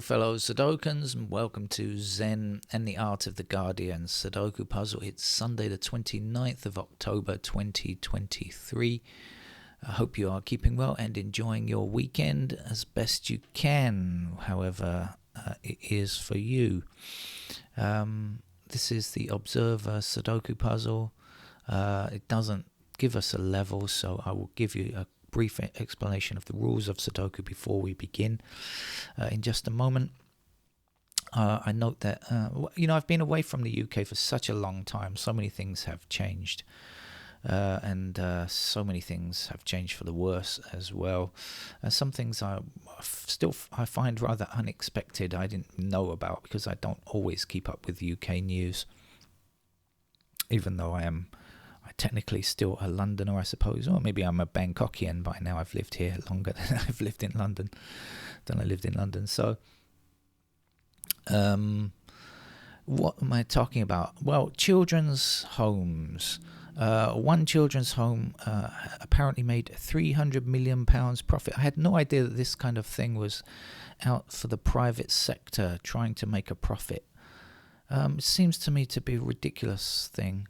fellow Sudokans, and welcome to Zen and the Art of the Guardian Sudoku Puzzle. It's Sunday the 29th of October 2023. I hope you are keeping well and enjoying your weekend as best you can, however it is for you. This is the Observer Sudoku Puzzle. It doesn't give us a level, so I will give you a brief explanation of the rules of Sudoku before we begin in just a moment. I note that, I've been away from the UK for such a long time. So many things have changed. And so many things have changed for the worse as well. Some things I find rather unexpected. I didn't know about because I don't always keep up with UK news, even though I technically still a Londoner, I suppose, or maybe I'm a Bangkokian by now. I've lived here longer than I've lived in London. So, what am I talking about? Well, children's homes. One children's home apparently made £300 million profit. I had no idea that this kind of thing was out for the private sector trying to make a profit. It seems to me to be a ridiculous thing.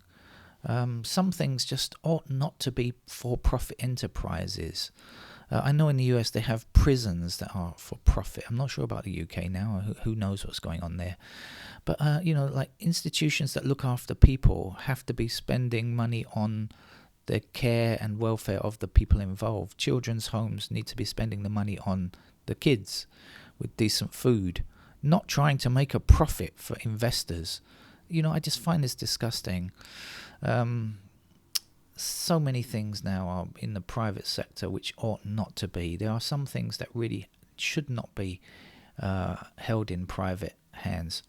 Some things just ought not to be for-profit enterprises. I know in the US they have prisons that are for profit. I'm not sure about the UK now. Who knows what's going on there? But, like institutions that look after people have to be spending money on the care and welfare of the people involved. Children's homes need to be spending the money on the kids with decent food, not trying to make a profit for investors. I just find this disgusting. So many things now are in the private sector which ought not to be. There are some things that really should not be held in private hands.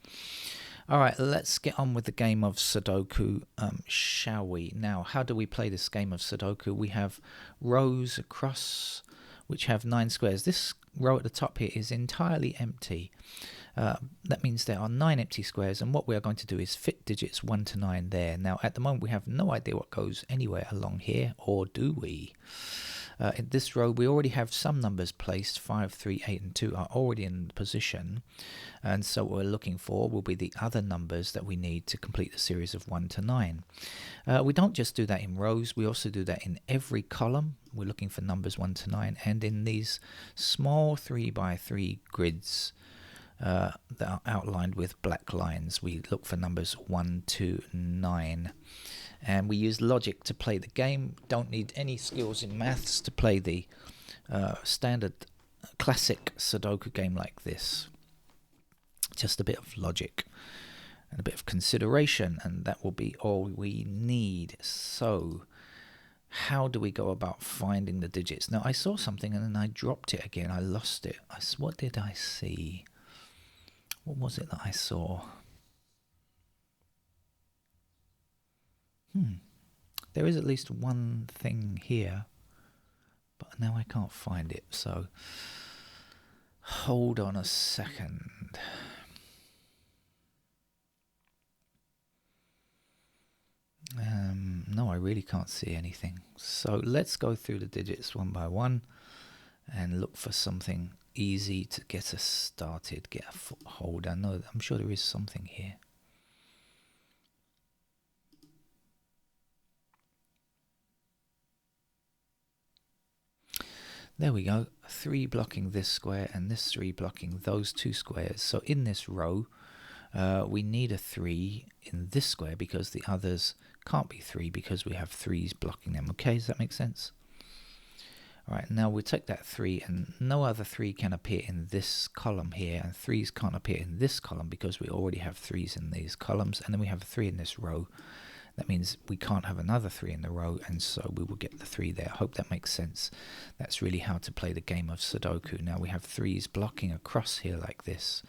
All right, let's get on with the game of Sudoku, shall we? Now, how do we play this game of Sudoku? We have rows across which have 9 squares. This row at the top here is entirely empty. That means there are 9 empty squares, and what we are going to do is fit digits 1 to 9 there. Now, at the moment, we have no idea what goes anywhere along here, or do we? In this row, we already have some numbers placed. 5, 3, 8, and 2 are already in position, and so what we're looking for will be the other numbers that we need to complete the series of 1 to 9. We don't just do that in rows, we also do that in every column. We're looking for numbers 1 to 9, and in these small 3 by 3 grids that are outlined with black lines, we look for numbers 1 to 9. And we use logic to play the game. Don't need any skills in maths to play the standard classic Sudoku game like this. Just a bit of logic and a bit of consideration, and that will be all we need. So, how do we go about finding the digits? Now, I saw something and then I dropped it again. I lost it. What did I see? What was it that I saw? There is at least one thing here, but now I can't find it, so hold on a second. No, I really can't see anything. So let's go through the digits one by one and look for something easy to get us started, get a foothold. I'm sure there is something here. There we go, 3 blocking this square and this 3 blocking those 2 squares. So in this row, we need a 3 in this square because the others can't be 3 because we have 3s blocking them. Okay, does that make sense? All right, now we'll take that 3 and no other 3 can appear in this column here, and 3s can't appear in this column because we already have 3s in these columns, and then we have a 3 in this row. That means we can't have another 3 in the row, and so we will get the 3 there. I hope that makes sense. That's really how to play the game of Sudoku. Now we have 3s blocking across here like this,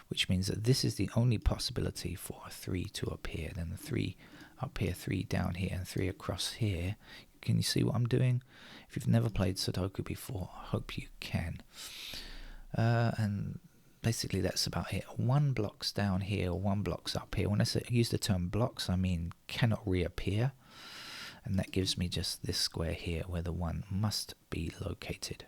which means that this is the only possibility for a 3 to appear. Then the 3 up here, 3 down here, and 3 across here. Can you see what I'm doing? If you've never played Sudoku before, I hope you can. And basically that's about it. 1 block's down here, 1 block's up here. When I use the term blocks, I mean cannot reappear. And that gives me just this square here where the 1 must be located.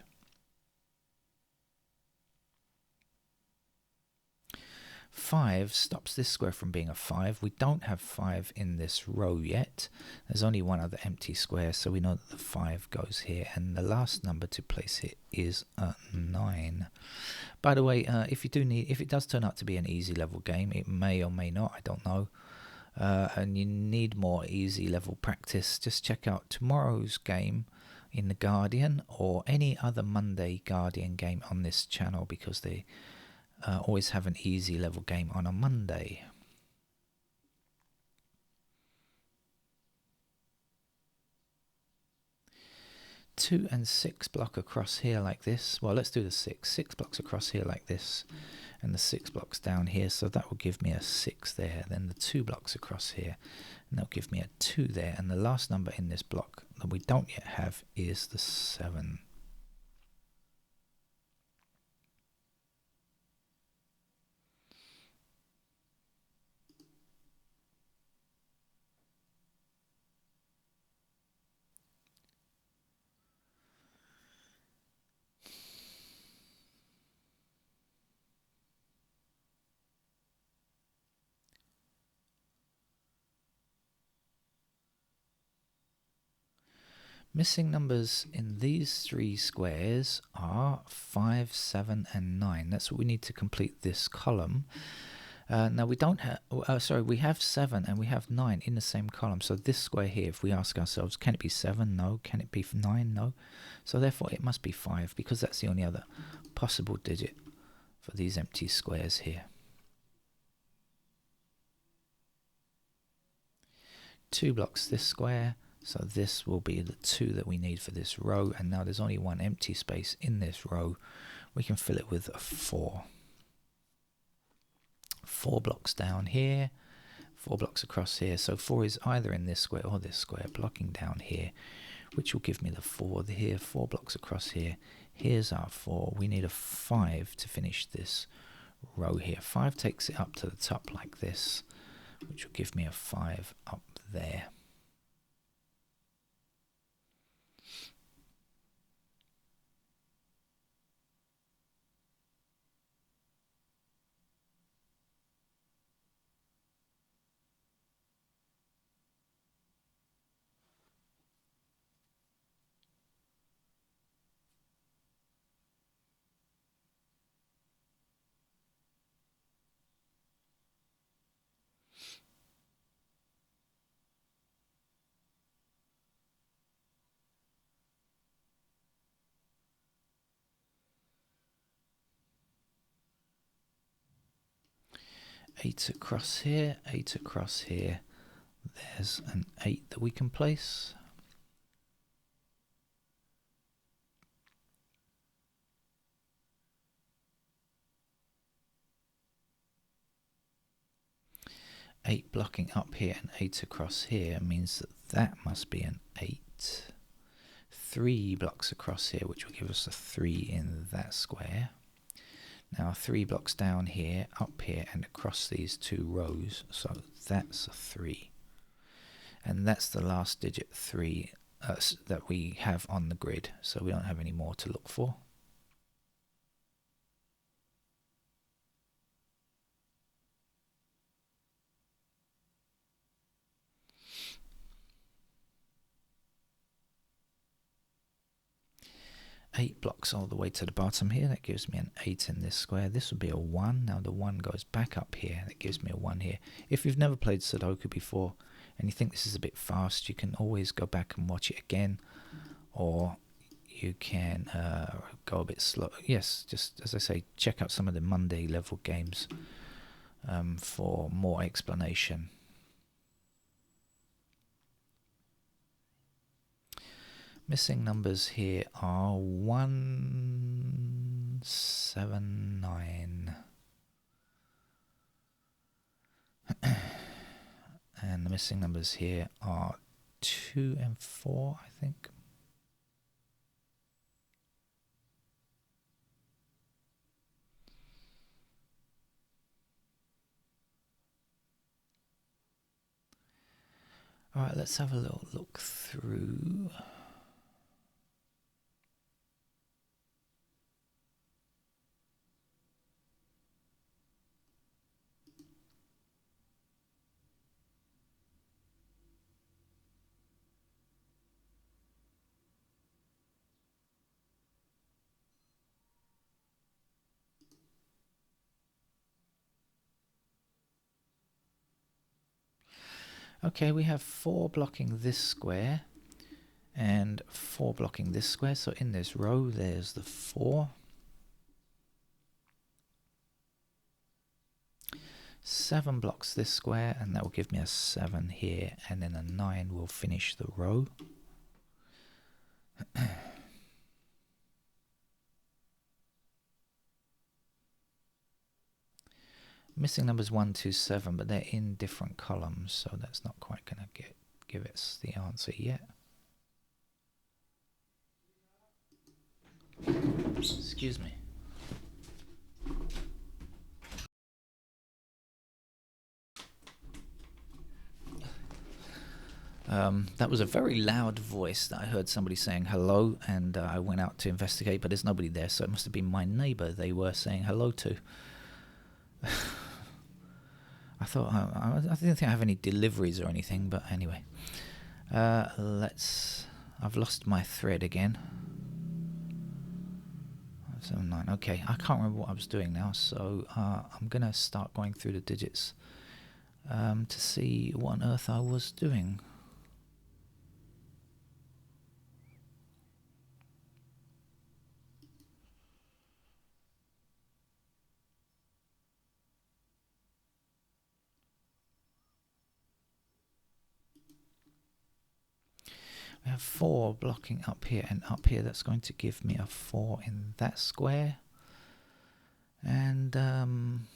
5 stops this square from being a 5. We don't have 5 in this row yet. There's only one other empty square, so we know that the 5 goes here, and the last number to place it is a 9. By the way, if it does turn out to be an easy level game, it may or may not, I don't know, and you need more easy level practice, just check out tomorrow's game in the Guardian or any other Monday Guardian game on this channel, because they always have an easy level game on a Monday. Two and 6 block across here like this. Well, let's do the 6. 6 blocks across here like this, and the 6 blocks down here, so that will give me a 6 there. Then the 2 blocks across here, and that'll give me a 2 there. And the last number in this block that we don't yet have is the 7. Missing numbers in these 3 squares are 5, 7, and 9. That's what we need to complete this column. Now we don't have, we have 7 and we have 9 in the same column. So this square here, if we ask ourselves, can it be 7? No. Can it be 9? No. So therefore it must be 5, because that's the only other possible digit for these empty squares here. 2 blocks this square. So this will be the 2 that we need for this row, and now there's only one empty space in this row. We can fill it with a 4. 4 blocks down here, 4 blocks across here. So 4 is either in this square or this square, blocking down here, which will give me the 4 here. 4 blocks across here. Here's our 4. We need a 5 to finish this row here. 5 takes it up to the top like this, which will give me a 5 up there. Eight across here, 8 across here. There's an 8 that we can place. Eight blocking up here and 8 across here means that must be an 8. 3 blocks across here, which will give us a 3 in that square. Now 3 blocks down here, up here, and across these 2 rows, so that's a 3. And that's the last digit 3 that we have on the grid, so we don't have any more to look for. Eight blocks all the way to the bottom here. That gives me an 8 in this square. This would be a 1. Now the 1 goes back up here. That gives me a 1 here. If you've never played Sudoku before and you think this is a bit fast, you can always go back and watch it again, or you can go a bit slow. Yes, just as I say, check out some of the Monday level games for more explanation. Missing numbers here are 1, 7, 9. And the missing numbers here are 2 and 4, I think. Alright, let's have a little look through. Okay, we have 4 blocking this square and 4 blocking this square. So in this row, there's the 4. 7 blocks this square, and that will give me a 7 here, and then a 9 will finish the row. Missing numbers 1, 2, 7, but they're in different columns, so that's not quite going to give us the answer yet. Excuse me. That was a very loud voice that I heard somebody saying hello, and I went out to investigate, but there's nobody there, so it must have been my neighbour they were saying hello to. I thought I didn't think I have any deliveries or anything, but anyway. I've lost my thread again. 7, 9. Okay, I can't remember what I was doing now, so I'm gonna start going through the digits to see what on earth I was doing. We have 4 blocking up here and up here. That's going to give me a 4 in that square. And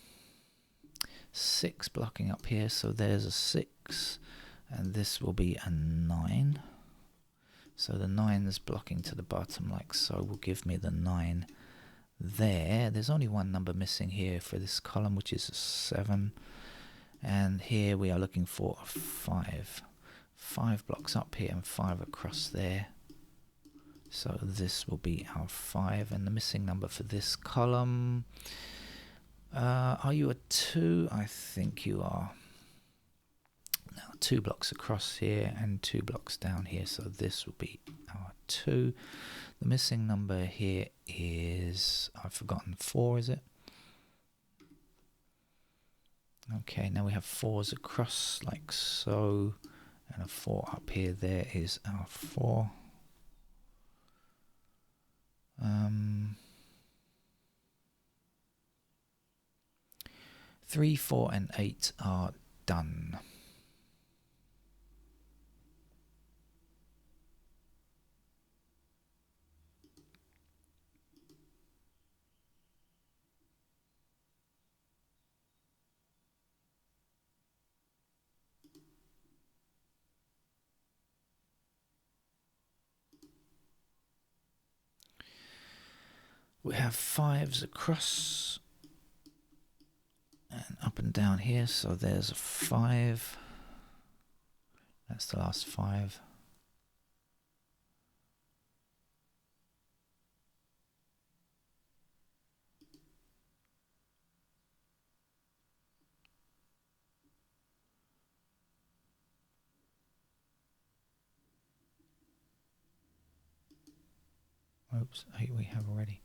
6 blocking up here. So there's a 6. And this will be a 9. So the 9 is blocking to the bottom like so. Will give me the 9 there. There's only one number missing here for this column, which is a 7. And here we are looking for a 5. 5 blocks up here and 5 across there. So this will be our 5, and the missing number for this column. Are you a 2? I think you are. Now 2 blocks across here and 2 blocks down here, so this will be our 2. The missing number here is, I've forgotten, 4, is it? Okay, now we have 4s across like so. And a 4 up here, there is our 4. 3, 4 and 8 are done. We have 5s across and up and down here, so there's a 5. That's the last 5. Oops, 8 we have already.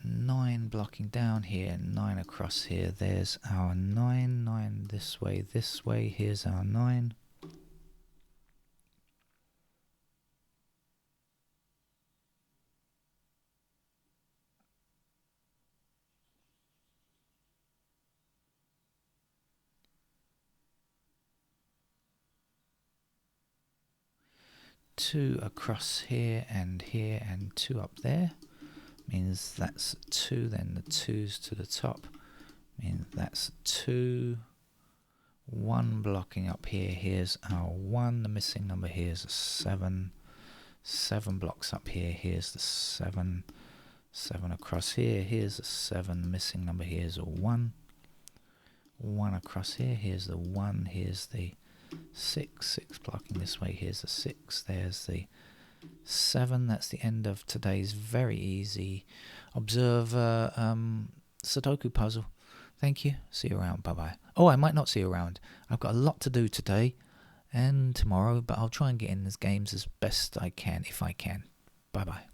9 blocking down here, 9 across here. There's our 9. 9 this way, this way. Here's our 9. Two across here and 2 up there. Means that's 2, then the 2's to the top. Means that's 2. 1 blocking up here. Here's our 1. The missing number here is a 7. 7 blocks up here. Here's the 7. 7 across here. Here's a 7. The missing number here is a 1. 1 across here. Here's the 1. Here's the 6. 6 blocking this way. Here's the 6. There's the 7. That's the end of today's very easy observer Sudoku puzzle. Thank you. See you around. Bye bye. Oh, I might not see you around. I've got a lot to do today and tomorrow, but I'll try and get in these games as best I can if I can. Bye bye.